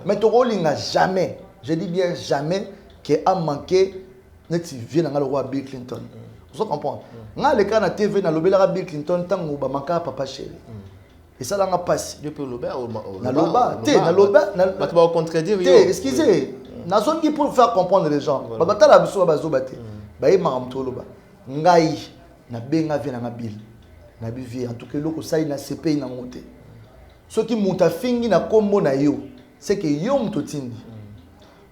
Mais Togoli n'a jamais, je dis bien jamais, qu'il a manqué net vient dans le roi Bill Clinton. Vous comprenez? Dans le cas de la TV, dans le Bill Clinton, tant que manqué papa chéri. Et ça là on passe. Depuis le bas, na loba, te na loba, na tu vas contredire. Excusez, na zone qui pour faire comprendre les gens. Babata la biso bazo baté. Ba e maramto loba. Ngai na benga vient na Bill. Na bivi en tout cas loko ça na CP na monter. Ce qui monta fingi na kombo na yo, c'est que yo mtotindi.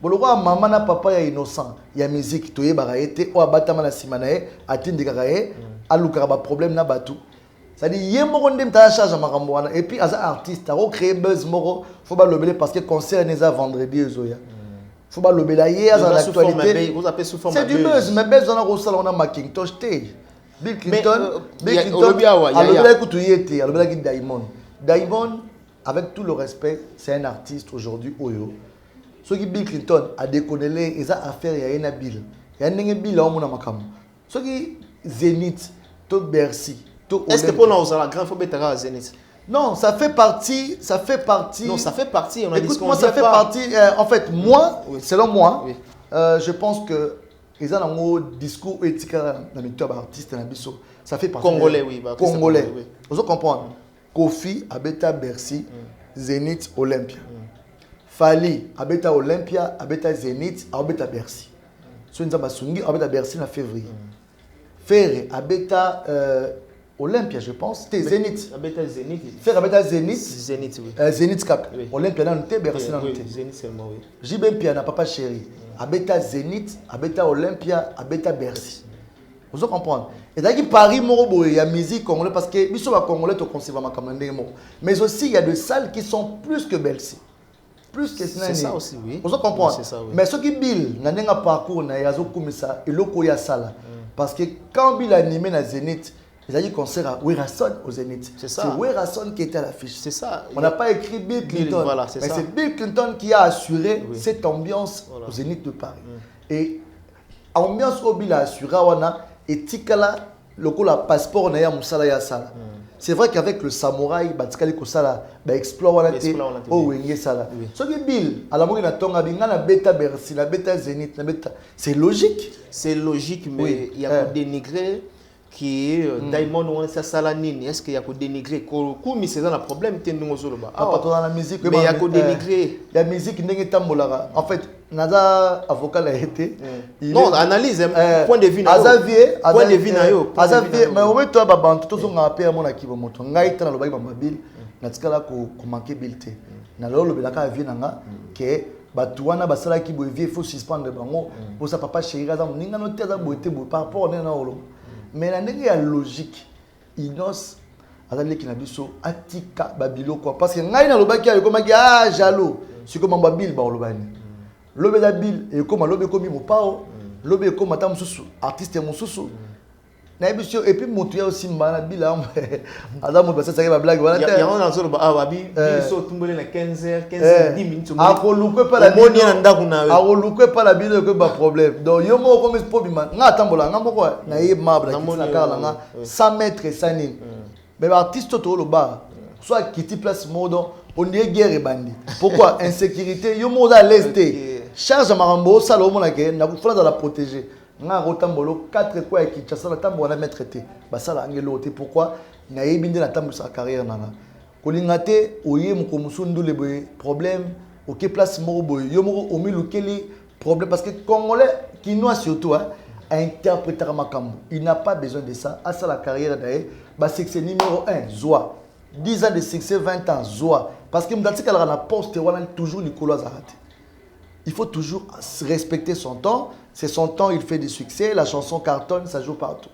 Boloko maman na papa ya innocent, ya musique to yebaka ete o abatama na sima na ye, atindi kaka ye, aluka ba problème na batu. C'est-à-dire yé moko ndem ta charge makambo wana et puis as artiste a créé buzz moko, faut pas l'obéler parce que concert neza vendredi ezoya. Faut pas l'obéler hier dans l'actualité. Vous appelez sous forme c'est du buzz, mais buzz on a au salon on a Macintosh té. Bill Clinton, alors là écoute yété, alors là Diamond. Diamond avec tout le respect, c'est un artiste aujourd'hui oyo. Ce qui Bill Clinton a déconné les affaires il y a un Bill. Il y a un Bill là on a makam. Ce qui Zénith, to Bercy. Est-ce que pour nous la grande faut bêter à Zénith? Non, ça fait partie. Non, ça fait partie. On a écoute, moi, ça fait partie. En fait, moi, selon moi, je pense que ils ont un discours éthique dans les artistes dans biso. Ça fait partie. Congolais, oui. Congolais. Vous comprenez? Kofi abeta Bercy, Zénith, Olympia. Fali abeta Olympia, abeta Zénith, abeta Bercy. So nous avons sungi abeta Bercy en février. Ferre abeta Olympia, je pense. C'était Zénith. Abeta Zénith. Faire abeta Zénith. Zénith, oui. Zénith Cap. Olympia dans le thé, Bercy dans le thé. Zénith seulement, oui. Jibem Piana, papa chéri. Abeta Zénith, abeta Olympia, abeta Bercy. Vous comprenez? Et d'ailleurs, Paris, il y a musique congolaise parce que les Congolais te conservent comme mais aussi, il y a des salles qui sont plus que Bercy. Plus que c'est ça aussi, oui. Vous comprenez? C'est ça, oui. Mais ce qui Bill, il y a un parcours, il y a un il y a ça. Parce que quand Bill a animé dans Zénith, il a dit concert à Werason au Zénith. C'est ça. C'est Werason qui était à l'affiche. C'est ça. On n'a pas écrit Bill Clinton. Voilà, mais c'est Bill Clinton qui a assuré cette ambiance au Zénith de Paris. Et l'ambiance au Bill a assuré, et Tikala, le passeport, on a Moussala ya Sala. C'est vrai qu'avec le samouraï, Batikali Kosala, explore Sala. Ce qui Bill, à la mort, il a bêta Bercy, la bêta Zénith, c'est logique. C'est logique, mais il y a dénigré qui est Diamond ou ça salanine. Est-ce qu'il y a que dénigrer? Comme c'est un problème, tu es nous au pas dans la musique. Mais il y a que dénigrer. La musique n'est pas molara. En fait, Nada avocat l'a été. Non, analyse point de vue. Azavier, point de vue nayo. Azavier, mais au moins toi babantu tout son appel à mon akibo moto. Ngai tana lobai bambabil. Natikala ko manquer bilte. Na lolo belaka avier nanga que batuana basala ki bo vie faut suspendre bango. Pour ça papa chéri aza ninga no teza boité bo par rapport na olo. Mais la ndenge ya logique inos azali ki na biso atika babilo quoi parce que ngai na lobaki ya komaki jalo siko mambabil ba olobani lobe da bil et comme lobe komi mo pao lobe comme atam susu artiste mususu na ebisio et puis motu ya aussi mbana bil aza mo basa ba blague voilà ya on en sort ba babi biso tumbole na 15h 10 minutes a kolukwe pa la bil moni na ndaku na a kolukwe pa la bil que ba problème donc yo mo comme problème nga tambola nga moko na yeba na kala nga 100 mètres sanine mais l'artiste to lo ba soit quitter place modo on dirait guerre et bandit pourquoi insécurité yo mo à l'est charge marambo ça lo mo na ke na kufala dans la protéger nga rotambolo 4 quoi qui tcha ça tambo na mettre té ba ça la ngelo té pourquoi na yebinde na tambo sa carrière nana kolingate oye mko musundu le boy problème OK place mo boy yo mo o milukeli problème parce que congolais qui noie surtout a interpréter makambo il n'a pas besoin de ça à ça la carrière d'ailleurs bah c'est numéro 1 Zoa 10 ans de succès 20 ans Zoa parce que m'dati kala na poste wana toujours Nicolas Zarate. Il faut toujours respecter son temps. C'est son temps, il fait du succès. La chanson cartonne, ça joue partout.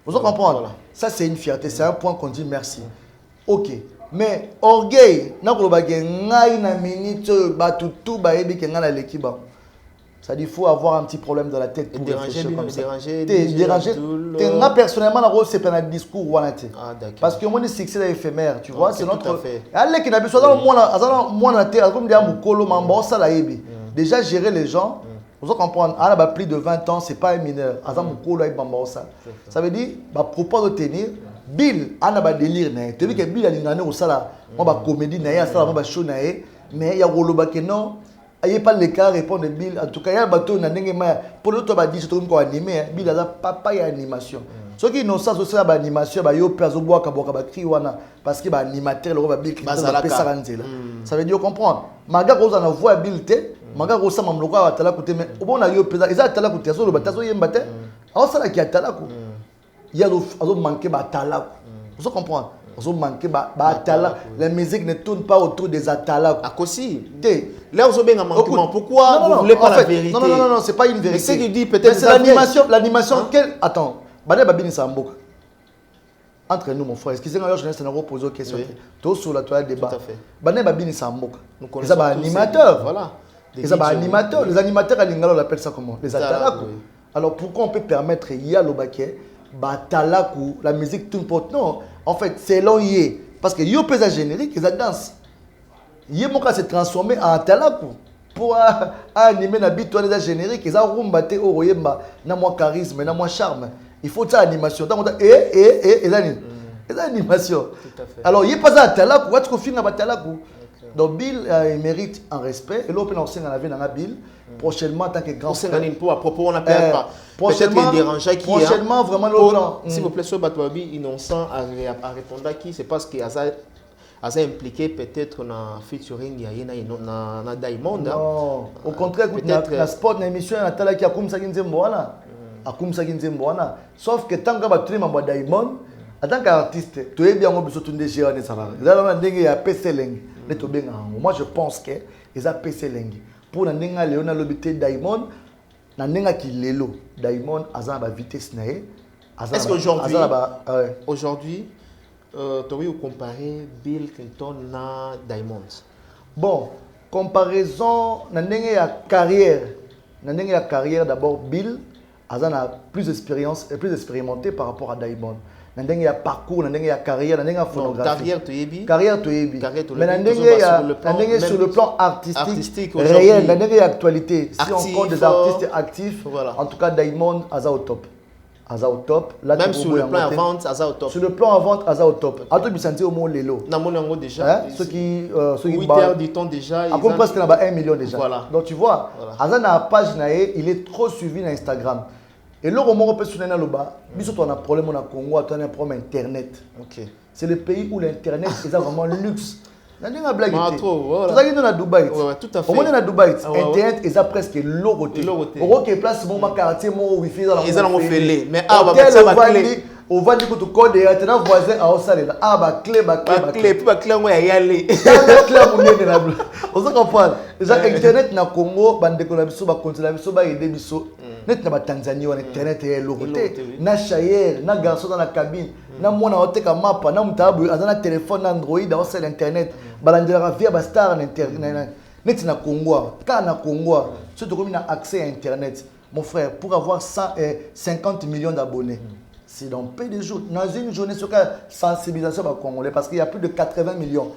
Vous comprenez? Voilà. Ça, c'est une fierté. C'est un point qu'on dit merci. Ok. Mais orgueil, ça dit il faut avoir un petit problème dans la tête pour réfléchir comme ça. Déranger. Moi, personnellement, c'est pas un discours. Parce que moi, le succès est éphémère. Tu vois, c'est notre... Allez, qui n'a pas déjà, gérer les gens, vous comprenez, plus de 20 ans, ce n'est pas un mineur. Ça veut dire, propos de tenir, Bill, il a un délire. Tu vois que Bill a une comédie, il a un show, mais il y a Roloba que non. Il n'y a pas l'écart répondre Bill. En tout cas, il y a un bateau qui a pour l'autre, il dit que c'est animé. Bill a papa et animation. Ceux qui n'ont ça, c'est l'animation. Il y a un peu de parce qu'il y a un animateur qui ça veut dire comprendre. Maga Rosa n'a voix habileté. Maga Rosa m'a dit que côté mais au bon a eu pesant. Ils ont tala côté. Sur le bateau, il y a un bateau. Alors ça là qui a tala. Il y a manqué batala. Vous comprenez? Vous manquez batala. La musique ne tourne pas autour des atala. À Kossi. Là, vous avez un manquement. Pourquoi vous ne voulez pas la vérité? Non, c'est pas une vérité. C'est qui dit peut-être. C'est l'animation. L'animation. Attends. Bane Babini Sambok. Entre nous, mon frère, excusez-moi, je vais vous poser une question. Tout sur la toile débat. Bane Babini Sambok. Ils sont animateurs. Voilà. Ils sont animateurs. Les animateurs à Lingalo, on appelle ça comment? Les atalaku. Alors pourquoi on peut permettre Yalobaké, Batalaku, la musique tout importe? Non. En fait, c'est long yé. Parce que yo pesa générique, ils dansent. Yé mon cas s'est transformé en talaku. Pour animer la bite, les générique, ils ont rumbaté au royemba, n'a moins charisme, n'a moins charme. Il faut ça animation. Les animation. Alors, il n'y a pas ça à talaku. Où est-ce qu'on finit à talaku? Donc, Bill, il mérite un respect. Et l'autre, on s'est en la Bill. Prochainement, en tant que grand frère. À propos, on appelle pas. Prochainement, prochainement, vraiment, l'autre. S'il vous plaît, ce Batouabi innocent à répondre à qui? C'est parce qu'il y a ça impliqué peut-être dans featuring na Diamond. Non, au contraire, la sport, na émission, na tala qui a comme ça qui sauf que tant que tu es Diamond, en tant qu'artiste, tu es bien obligé de te gérer ça. Moi, je pense que les a PC lengi. Pour na nenga Léona l'obité Diamond, na nenga qui lelo Diamond azan ba vitesse nae. Est-ce qu'aujourd'hui tu as comparé Bill Clinton na Diamond? Bon, comparaison na nenga carrière. Na nenga carrière d'abord Bill azan a plus d'expérience et plus expérimenté par rapport à Diamond. Il y a parcours, il y a carrière, il y a photographie. Carrière, tu es mais il sur le plan artistique réel, il y a actualité. Si on compte des artistes actifs, en tout cas, Diamond, Aza au top. Aza au top. Même sur le plan à vente, Aza au top. Sur le plan à vente, Aza au top. Ato Bisanti au mot Lelo. Déjà. Ceux qui 8 heures du temps déjà. À quoi presque 1 million déjà. Donc tu vois, Aza na page il est trop suivi sur Instagram. Et là, on peut se dire, on a un problème au Congo, on a un problème Internet. C'est le pays où l'Internet est vraiment luxe. Il y a une blague. Tout à Dubaï. Tout à fait. Au moins, à Dubaï, Internet est presque l'oroté. Au qui place mon quartier, mon wifi, ils ont fait. Mais on va dire que tu codes et tu as un voisin à Osale. Ah, bah, clé, clé, on va y aller. On se comprend. Internet na Congo, bande de Colabiso, ba Continabiso, ba Edebiso. Net na Tanzanie, on Internet est l'oroté. Na chayer, na garçon dans la cabine. Na mwana oteka mapa, na mutabu, azana téléphone Android, on sait l'internet. Balandela via ba star en internet. Net na Congo, quand na Congo, surtout comme il a accès à internet. Mon frère, pour avoir 50 millions d'abonnés. C'est dans peu de jours. Dans une journée, sur la sensibilisation aux Congolais, parce qu'il y a plus de 80 millions.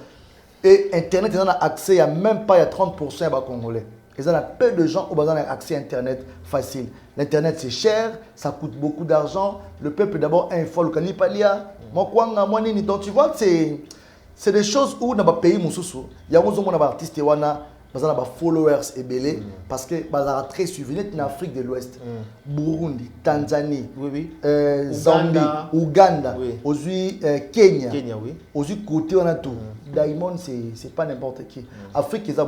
Et Internet, ils ont accès, il n'y a même pas 30% à Congolais. Ils ont peu de gens qui ont accès à Internet facile. L'Internet, c'est cher, ça coûte beaucoup d'argent. Le peuple, d'abord, il faut le calipalia. Donc, tu vois, c'est des choses où dans le pays, il y a des artistes qui ont des followers et belé parce que ils sont très suivis en Afrique de l'Ouest. Burundi, Tanzanie, Zambie, Ouganda, aujourd'hui Kenya, aujourd'hui côté on a tout. Diamond c'est pas n'importe qui. Afrique ils ont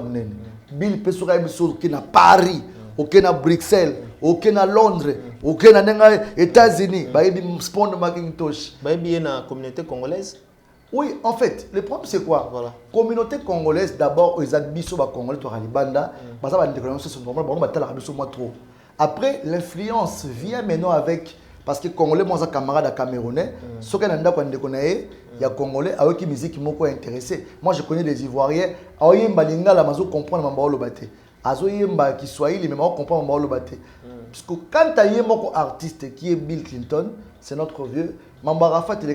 Bill Pessoa qui na Paris, qui na Bruxelles, qui na Londres, qui na États-Unis, baby spawn Macintosh, baby na communauté congolaise. Oui, en fait, le problème c'est quoi? Voilà. Communauté congolaise, d'abord, ils habitent sur les Congolais, après, l'influence vient maintenant avec. Parce que les Congolais, moi, j'ai camarade à Camerounais. Ce qu'on a dit, il y a Congolais avec qui musique qui m'ont intéressé. Moi, je connais des Ivoiriens. Il y a des gens qui comprennent le bâté. Il y a des qui sont mais comprennent le bâté. Parce que quand tu as un artiste qui est Bill Clinton, c'est notre vieux. Mamba Rafat, les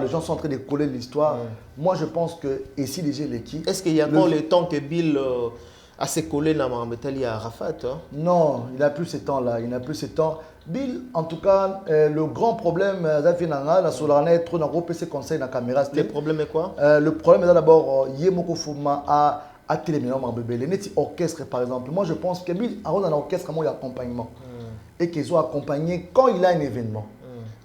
gens sont en train de coller l'histoire. Moi, je pense que ici, les gens, l'équipe. Est-ce qu'il y a encore le temps que Bill a se collé dans à Rafat? Non, il n'a plus ce temps-là. Il n'a plus ce temps. Bill, en tout cas, le grand problème, c'est trop dans PC conseil dans la caméra. Le problème est quoi? Le problème est d'abord, Yemoko Fouma à téléménor bébé les orchestre par exemple. Moi je pense que Bill a un orchestre moi il y a accompagnement et qu'ils ont accompagné quand il a un événement.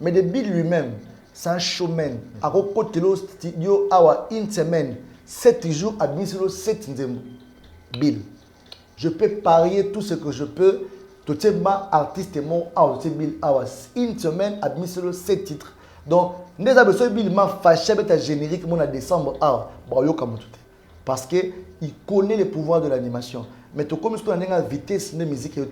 Mais de Bill lui-même, c'est un showman. À côté de studio, à une semaine, 7 jours, à 7 Bill. Je peux parier tout ce que je peux. Tout ce ma artiste mon Bill une semaine, à 7 titres. Donc, nous avons Bill m'a fâché avec un générique mon à décembre. Parce qu'il connaît les pouvoirs de l'animation. Mais tout comme ce qu'on a une vitesse de musique et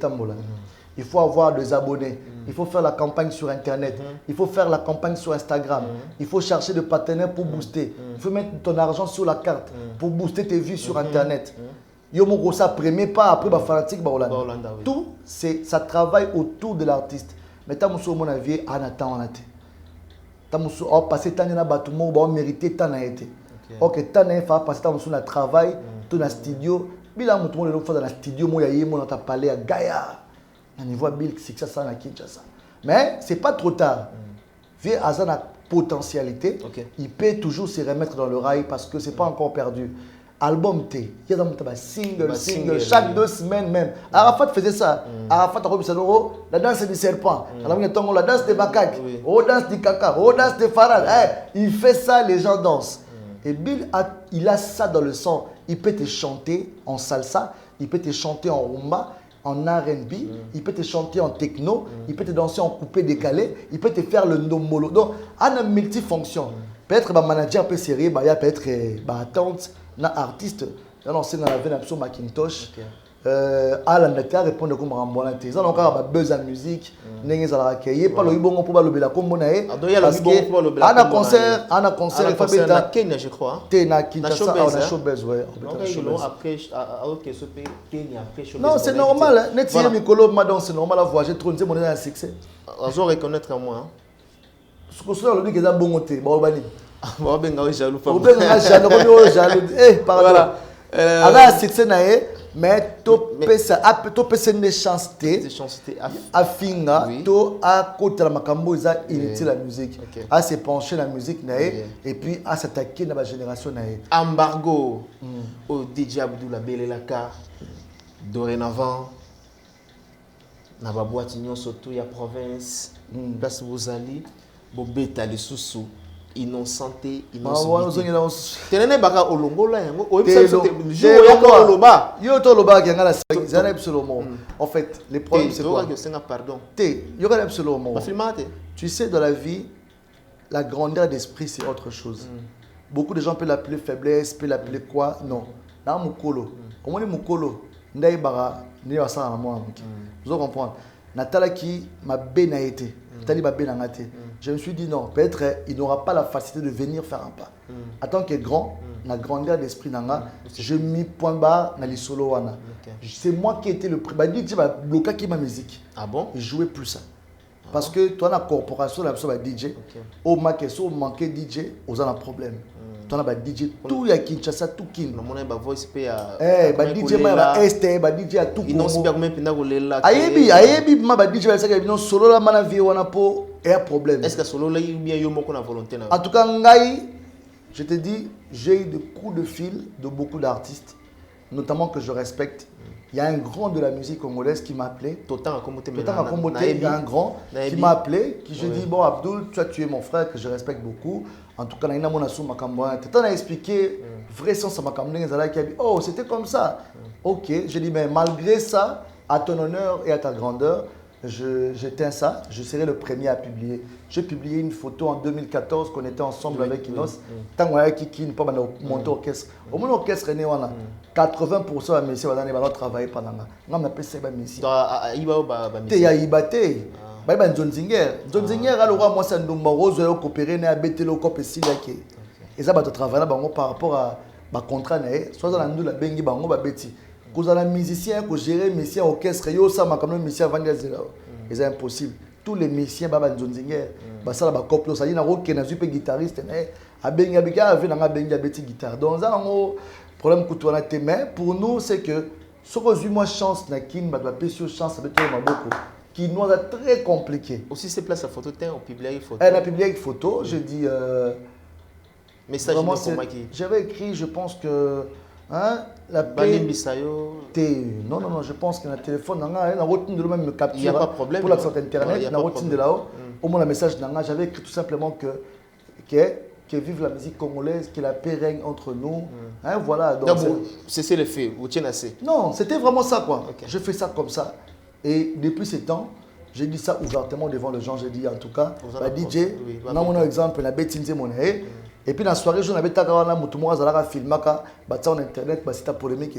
il faut avoir des abonnés, il faut faire la campagne sur Internet, il faut faire la campagne sur Instagram, il faut chercher des partenaires pour booster, il faut mettre ton argent sur la carte pour booster tes vues sur Internet. Yomo ça premier pas après fanatique tout ça travaille autour de l'artiste. Mais t'as mon avis en attendant t'as mon passer tant na batumo ba mériter tant a été. OK tant na fa passer tant sur le travail, tout dans studio, bila mutumo le faire dans le studio mo yayi mo na parler à Gaïa. On voit Bill c'est que ça na Kinshasa. Mais c'est pas trop tard. Vu à sa potentialité, il peut toujours se remettre dans le rail parce que c'est pas encore perdu. Album T, il y a un single, chaque 2 semaines même. Arafat faisait ça. Arafat a repris la danse du serpent, la danse des macaques, la danse du caca, la danse des farades. Il fait ça, les gens dansent. Et Bill, il a ça dans le sang. Il peut te chanter en salsa, il peut te chanter en rumba, en R&B, il peut te chanter en techno, il peut te danser en coupé décalé, il peut te faire le nomolo. Donc, il a une multifonction. Peut-être que manager peut serrer, il peut être attente. Artiste, c'est dans la veine absolue Macintosh. À l'Angleterre, répondre comme Rambola. Ils ont encore besoin de musique. Ils ont accueilli. Pas le bon pour le bela comme on a. Parce que à un concert, il faut être Kenya, je crois. Tena Kinshasa, on a showbiz, ouais. Non, c'est normal. Net si Mikolo madame, c'est normal à voir. J'ai trop dit un succès. Je reconnaître à moi. Ce que soit le dit que ça bon côté, bon bani. Bon ben jaloux pas. Ben jaloux. Pardon. Avec succès naé, mais to pesa ne chance té. Afinga to à côté la makambo za inutile la musique. À se pencher la musique naé et puis à s'attaquer dans la génération naé. Embargo au DJ Abdoula Belelaka dorénavant na ba boîte union surtout ya province place vous allez bobeta les sous innocenté tenene baka olongola yango yo to loba ki ngala zana absolument en fait les problèmes c'est quoi pardon yo kana absolument tu sais dans la vie la grandeur d'esprit c'est autre chose beaucoup de gens peuvent l'appeler faiblesse peuvent l'appeler quoi non na mukolo omoni mukolo ndai bara ni wasana na moi vous comprenez natala qui ma bena été tali ba bena ngate. Je me suis dit non, peut-être il n'aura pas la facilité de venir faire un pas. En tant que grand, la grandeur d'esprit nanga, je mis point bas dans les solos wana. C'est moi qui étais le premier. Je bloqué qui ma musique. Ah bon? Je jouais plus ça. Parce que toi la corporation la DJ, au makeso manqué DJ, aux un problème. Toi la DJ tout ya Kinshasa tout kin. Non mon ba voice pe ya. DJ ma este DJ à tout. Ils n'ont pas même pinda ko lela. Ayebi ma DJ va ça que solo la mana vie wana po et un problème. Est-ce que solo là il bien yo moko na volonté na? En tout cas ngai je te dis j'ai eu des coups de fil de beaucoup d'artistes notamment que je respecte. Il y a un grand de la musique congolaise qui m'a appelé. Total à Komboté. Il y a un grand qui m'a appelé, qui je dis bon Abdoul, tu es mon frère que je respecte beaucoup. En tout cas, il y a un sou makamboa. Tu as expliqué vrai sens à makamboa qui a dit oh c'était comme ça. Ok, j'ai dit mais malgré ça, à ton honneur et à ta grandeur, j'éteins ça, je serai le premier à publier. J'ai publié une photo en 2014 qu'on était ensemble avec Inos. Tant qu'on a qui ne pas monter orchestre. Au moins l'orchestre est né 80% de mes messieurs vont travailler pendant là. On appelle ça mes messieurs. T'es à Ibaté. Bah John Zinger. John Zinger a le roi moi c'est un nombre rose au coopérer né à Betelo cop ici là qui. Et ça va te travailler là par rapport à ma contrat né. Soit dans la nous la bengi bango ba beti. Vous avez un musicien qui gère musicien orchestre yo ça m'a comme musicien vendre zéro. C'est impossible. Tous les musiciens baba John Zinger ba ça ba cop ça y na rock na super guitariste né a bengi abika avec na bengi beti guitare. Donc ça ngo problème que tu as mais pour nous c'est que ce que moi chance na kin ba la pécio chance avec toi beaucoup qui nous a très compliqué. Aussi c'est place la photo on publie une photo. Elle a publié une photo, je dis message vraiment, j'avais écrit je pense que Hein? La paix. Non, non, non, je pense que le téléphone, la routine de même me capture. Il n'y a pas de problème. Pour l'accès internet, la routine de là-haut. Au moins, le message, j'avais écrit tout simplement que vive la musique congolaise, que la paix règne entre nous. Hein, voilà. Donc, c'est le fait, vous tenez assez. Non, c'était vraiment ça, quoi. Okay. Je fais ça comme ça. Et depuis ce temps, j'ai dit ça ouvertement devant les gens. J'ai dit, en tout cas, DJ, on a mon exemple, la bête mon et puis dans la soirée, je n'avais pas de film sur internet, c'était polémique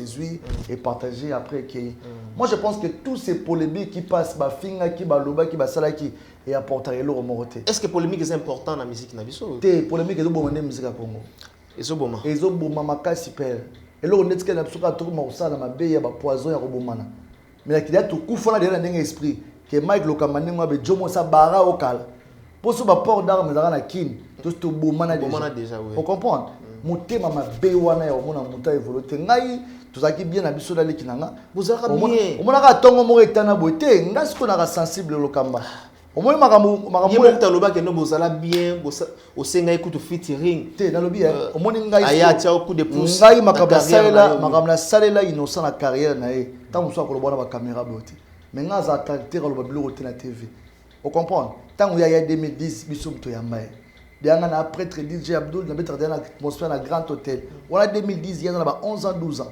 et partagé après. Moi, je pense que tous ces polémiques qui passent, et apportent leur moralité. Est-ce que la polémique est importante dans la musique? Les polémiques sont bonnes dans la musique à Congo. Ils sont bonnes. Ils sont bonnes dans super. Et là, on est que na poison ya robomana. Mais il y a tout coup fona dans l'esprit que Mike Lokamane mwa be jomo sa bara okala. Pour ce port d'armes dans la kin, tout ce bomana déjà. Vous comprenez? Motema mabe wana ya omona muta évoluer. Ngai tozaki bien na biso dali kinanga. Vous avez bien. Omona ka tongo mo etana bote, ngai siko na sensible lokamba. Au moins, il y a des gens qui vous allez bien, au Sénégal, écoute featuring. Té, dans le bien. Au moins, il y a des coup de pouce. Ngai makabla salela innocent la carrière nae. Tant que soit ko bona ba caméra beauté. Mais ngai za caractère lo babilo côté na TV. Vous comprenez? Tant il y a 2010 bisum to yambaye. Dianga na prêtre DJ Abdul na betre dans l'atmosphère na grand hôtel. Voilà 2010 il y a na 11 ans 12 ans.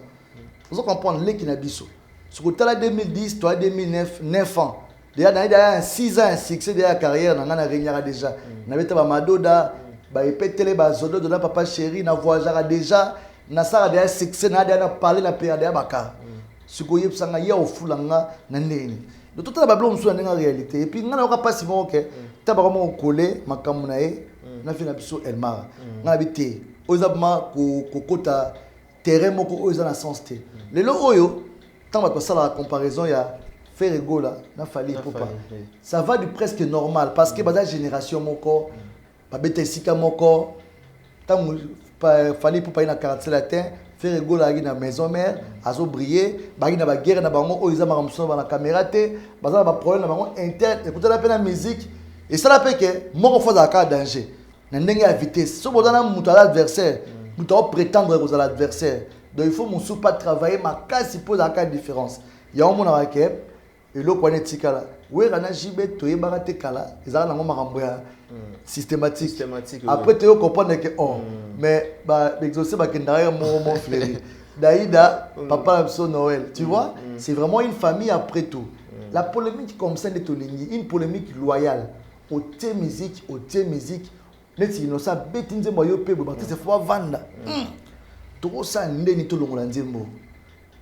Vous comprenez les qui na biso. Sur côté la 2010 toi 2009 9 ans. Déjà 6 ans un succès de la carrière na na régnera déjà. Na beta ba madoda ba epetele ba zodo de la papa chéri na voyagera déjà na sara déjà succès na déjà parler na père déjà baka. Sikoye psanga ya ofulanga na neni. De tout la bablo mso na réalité et puis ngana ka pas si bon OK. Ta ba comment coller makamu na e na fina biso elmar. Na bité ozabma ko kota terrain moko oza na sens té. Lelo oyo tant ba ça la comparaison ya faire ego là, n'a fallu pour pas. Ça va du presque normal parce que la génération mon corps, pas bête sika mon corps, tant fallu pour pas une 47 latin, faire ego là dans maison mère, azo briller, ba na ba guerre na bango o izama ramso ba na caméra té, ba za ba problème na bango interne, écouter la peine la musique et ça la fait que mon fois à cas danger. Na ndenge à vitesse, so boza na mutu l'adversaire, mutu prétendre aux l'adversaire. Donc il faut mon sou pas travailler ma casse pose à cas différence. Il y a un monde avec et l'eau connaît tikala oui rana jibe to yebara te kala ezala nango makambo ya systématique après tu comprendre que mais ba exaucer ba kendara mon fléri Daïda papa la Noël tu vois c'est vraiment une famille après tout la polémique comme ça de Tolingi une polémique loyale au thé musique neti innocent betinze moyo pe bo c'est faut vendre tout ça ndeni to longola nzembo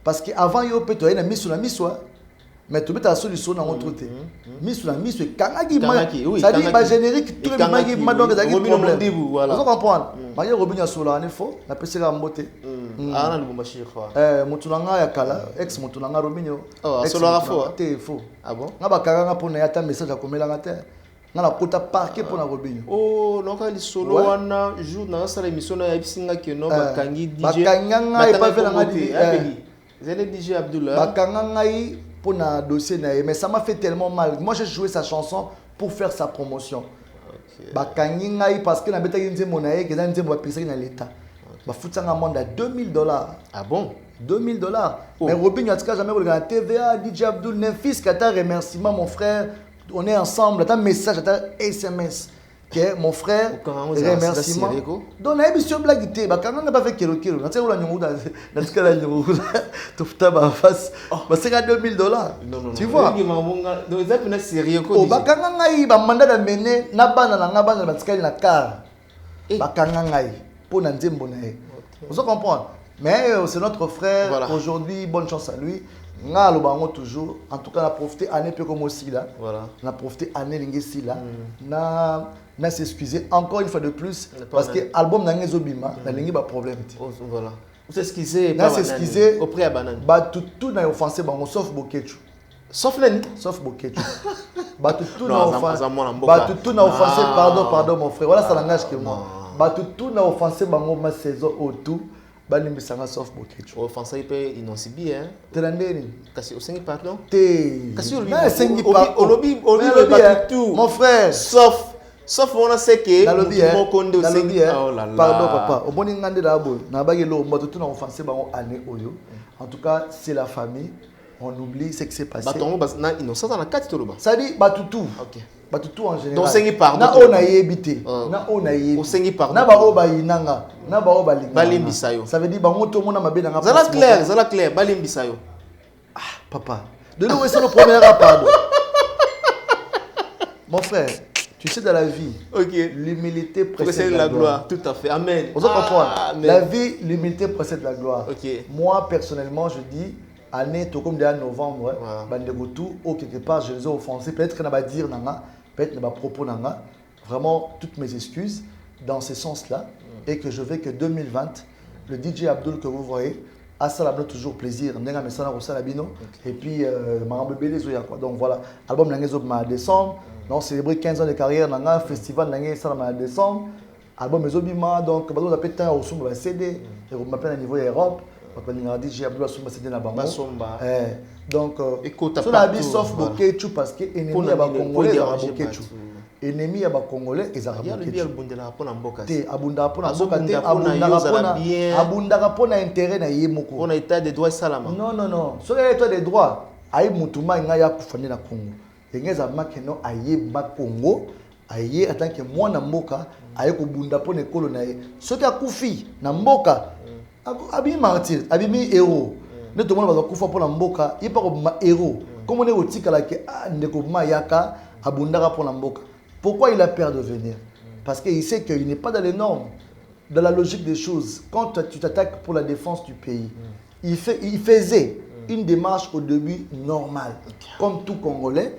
parce que avant yo pe to ina miso na miso mais tu mets ta solution dans votre côté. Miso kangaki ça dit ba générique tout le monde m'a donc des problèmes. Vous comprenez? Maye Robinho Sola ne faut la pese la mbote. Ah na lumba chikwa. Mutulanga ya kala ex mutulanga Robinho. Oh, Sola faux. Te faux. Ah bon? Na ba kanga pona ya ta message a komela ngate. Na la kota parquet pour na Robinho. Oh, donc ali solo wana jour na sala émission na bisinga que no ba kangi DJ. Ba kanga et pas vela ngadi. Zele DJ Abdullah. Ba kanga pour un dossier, mais ça m'a fait tellement mal. Moi, j'ai joué sa chanson pour faire sa promotion. Parce que j'ai mon aïe, j'ai mon piscine dans l'État. Je fais un monde à $2000. Ah bon? $2000. Mais Robin, en tout cas, jamais regardé la TVA, DJ Abdul, Nemphis, qui a un remerciement, mon frère. On est ensemble, un message, un SMS. Que mon frère, remerciement. Donc, la émission blague, quand on n'a pas fait kilo, on a fait la face. C'est à $2000. Tu vois? Donc, c'est sérieux. Quand mandat d'amener, na bana na car. Pour vous comprenez? Mais c'est notre frère. Aujourd'hui, bonne chance à lui. Toujours. En tout cas, on a profité année peu comme aussi là. On a profité année linguistique là. Na s'excuser encore une fois de plus parce que l'album n'a pas bima na lingi ba problème. Voilà. Vous s'excuser pas s'excuser auprès à banane. Ba tout na offensé bango sauf Bokechu. Sauf nani? Sauf Bokechu. Ba tout na offensé. Ba tout na offensé pardon mon frère. Voilà ça langage que moi. Ba tout na offensé bango ma saison autour. Ba limbisanga sauf Bokechu. Offensé peut inonsibi hein. Telandeni. Kasi au 5 pardon? Té. Kasi au lobby tout. Mon frère sauf Sauf on sait que dans le bien, oh là là. Pardon papa, au bon ingande d'abo, na bagi lo mboto tout na offensé ba année oyo. En tout cas, c'est la famille. On oublie ce qui s'est passé. Batongo na innocent dans la 4 toloba. Ça dit batutu. OK. Batutu en général. Donc sengi pardon. Na ona yebité. Na ona yebité. O sengi pardon. Na ba oba inanga. Na ba oba linga. Balimbisa yo. Ça veut dire bango to mona mabe nga. Zala clair, balimbisa yo. Ah, papa. De nous c'est le premier pardon. Mon frère, tu sais dans la vie, l'humilité précède la gloire. Tout à fait. Amen. Vous comprenez? La vie, l'humilité précède la gloire. Okay. Moi, personnellement, je dis, année, tout comme en novembre, ou quelque part, je les ai offensés. Peut-être que je vais dire, peut-être que je vais propos, vraiment toutes mes excuses dans ce sens-là. Et que je veux que 2020, le DJ Abdul que vous voyez, à ça, toujours plaisir. Et puis, donc voilà, album en décembre. Donc, célébrer 15 ans de carrière dans un festival en décembre. Album Mezobima, donc, on a pété au son de la CD. Et on m'appelle à niveau Europe. On a dit j'ai Abdul Assouma CD dans Bango. Donc, sur la vie, sauf Bokechu parce que ennemi à Congolais, il y a Bokechu. Ennemi à Congolais, il y a Bokechu. Abunda pour Abunda pour intérêt na yemoko. On a état des droits salama. Non. Sur l'état des droits, aïe Moutouma ngaya kufani na Congo. Engeza makeno aye Congo aye en tant que moi na mboka aye ko bunda pone kolo na ye soki akufi na mboka abi martyr abi mi héros ne to mona ba kufa pona mboka il pas comme héros comme on est au tikala ke ndeko mayaka abunda pona mboka. Pourquoi il a peur de venir? Parce qu'il sait qu'il n'est pas dans les normes, dans la logique des choses. Quand tu t'attaques pour la défense du pays, il faisait une démarche au début normale, comme tout Congolais.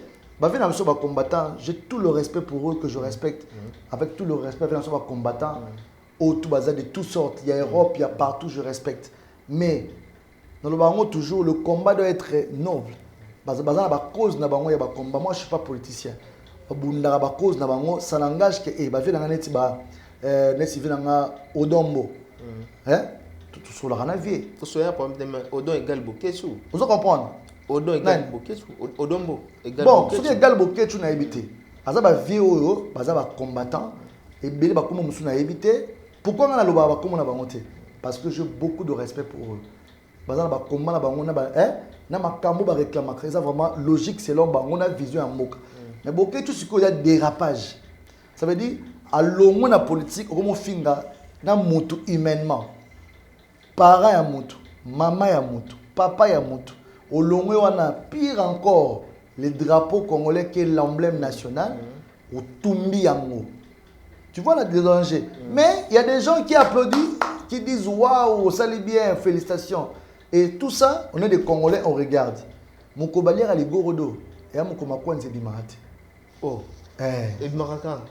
Combattants, j'ai tout le respect pour eux que je respecte. Avec tout le respect, combattants, de toutes sortes. Il y a Europe, il y a partout, je respecte. Mais dans le Bango, toujours, le combat doit être noble. Moi, je ne suis pas politicien. Ça n'engage que Odombo. Tout sur la vie. Vous comprenez? Odo égal Bokechu, Odombo égal Bokechu. Bon, ce qui est égal Bokechu n'a évité. Azaba vieux, bazaba combattant et beli ba comme musu n'a évité. Pourquoi on a le baba comme on a bangoté? Parce que j'ai beaucoup de respect pour eux. Bazaba ba combat na bango na ba na makambo ba réclame. Ça vraiment logique selon bango na vision en moka. Mais Bokechu c'est qu'il y a dérapage. Ça veut dire à l'ombre na politique comme finga na mutu humainement. Parents ya mutu, maman ya mutu, papa ya mutu. Au long on a pire encore les drapeaux congolais qui est l'emblème national au Tumbi Yango. Tu vois le danger. Mais il y a des gens qui applaudissent, qui disent waouh, ça allait bien, félicitations. Et tout ça, on est des Congolais, on regarde. Mon cobalier a les gorodo et mon komakwanze bimarate. Oh. Et bimaraka.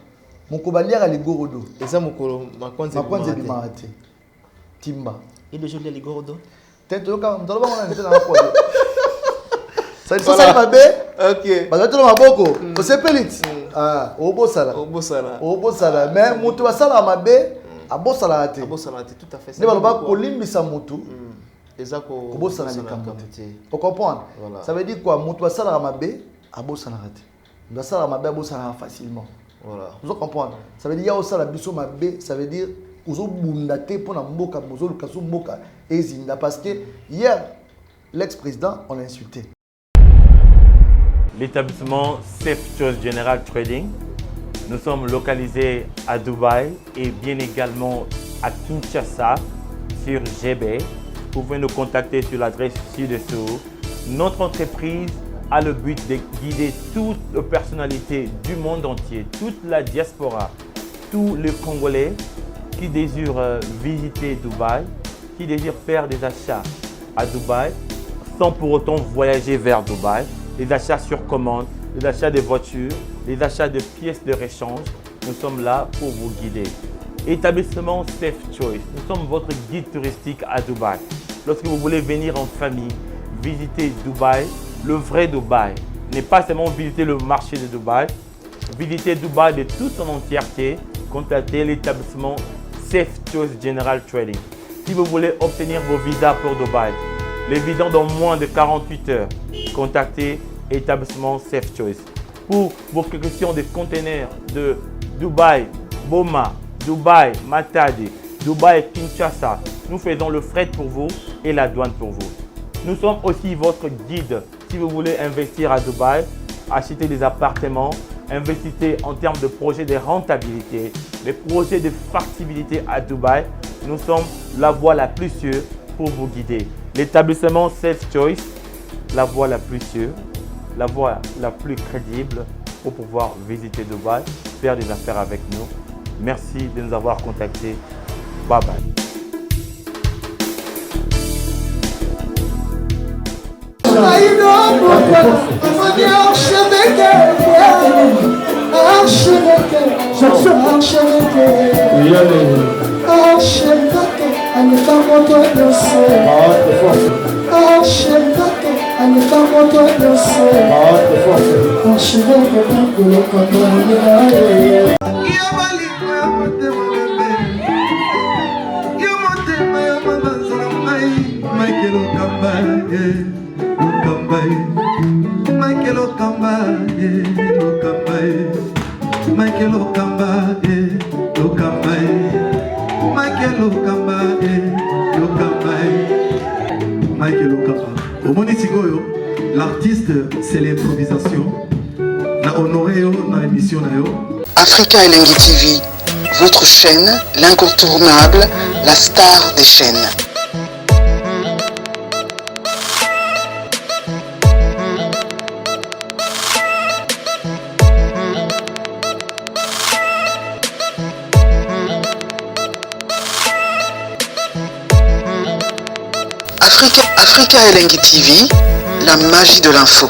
Mon cobalier a les gorodo. Et ça mon komakwanze bimarate. Timba. Et de joli les gorodo. Ça c'est ma bé. OK. Parce que tu as beaucoup. On s'appelle ah, au beau sala. Au beau sala. Mais mutu wa sala ma bé, a beau sala te. A beau sala te tout à fait. Ne va pas kolimbisa mutu. Ezako beau sala ni kamote. Vous comprenez? Ça veut dire quoi? Mutu wa sala ma bé, a beau sala te. Mutu wa sala ma bé, a beau sala facilement. Voilà. Vous comprenez? Ça veut dire ya au sala biso ma bé, ça veut dire uzobundate pour na mboka mozo lukasu mboka ezinda parce que hier l'ex-président on l'a insulté. L'établissement Safe Choice General Trading, nous sommes localisés à Dubaï et bien également à Kinshasa sur GB. Vous pouvez nous contacter sur l'adresse ci-dessous. Notre entreprise a le but de guider toutes les personnalités du monde entier, toute la diaspora, tous les Congolais qui désirent visiter Dubaï, qui désirent faire des achats à Dubaï sans pour autant voyager vers Dubaï, les achats sur commande, les achats de voitures, les achats de pièces de rechange, nous sommes là pour vous guider. Établissement Safe Choice, nous sommes votre guide touristique à Dubaï. Lorsque vous voulez venir en famille, visiter Dubaï, le vrai Dubaï, n'est pas seulement visiter le marché de Dubaï, visiter Dubaï de toute son entièreté, contactez l'établissement Safe Choice General Trading. Si vous voulez obtenir vos visas pour Dubaï, les visas dans moins de 48 heures, contactez l'établissement Safe Choice. Pour vos questions de conteneurs, de Dubaï, Boma, Dubaï, Matadi, Dubaï, Kinshasa. Nous faisons le fret pour vous et la douane pour vous. Nous sommes aussi votre guide si vous voulez investir à Dubaï, acheter des appartements, investissez en termes de projets de rentabilité, les projets de factibilité à Dubaï. Nous sommes la voie la plus sûre pour vous guider. L'établissement Safe Choice, la voie la plus sûre, la voie la plus crédible pour pouvoir visiter Dubaï, faire des affaires avec nous. Merci de nous avoir contactés. Bye bye. L'artiste, c'est l'improvisation. Na honoré dans l'émission. Africa Elengi TV, votre chaîne, l'incontournable, la star des chaînes. Africa Elengi TV, la magie de l'info.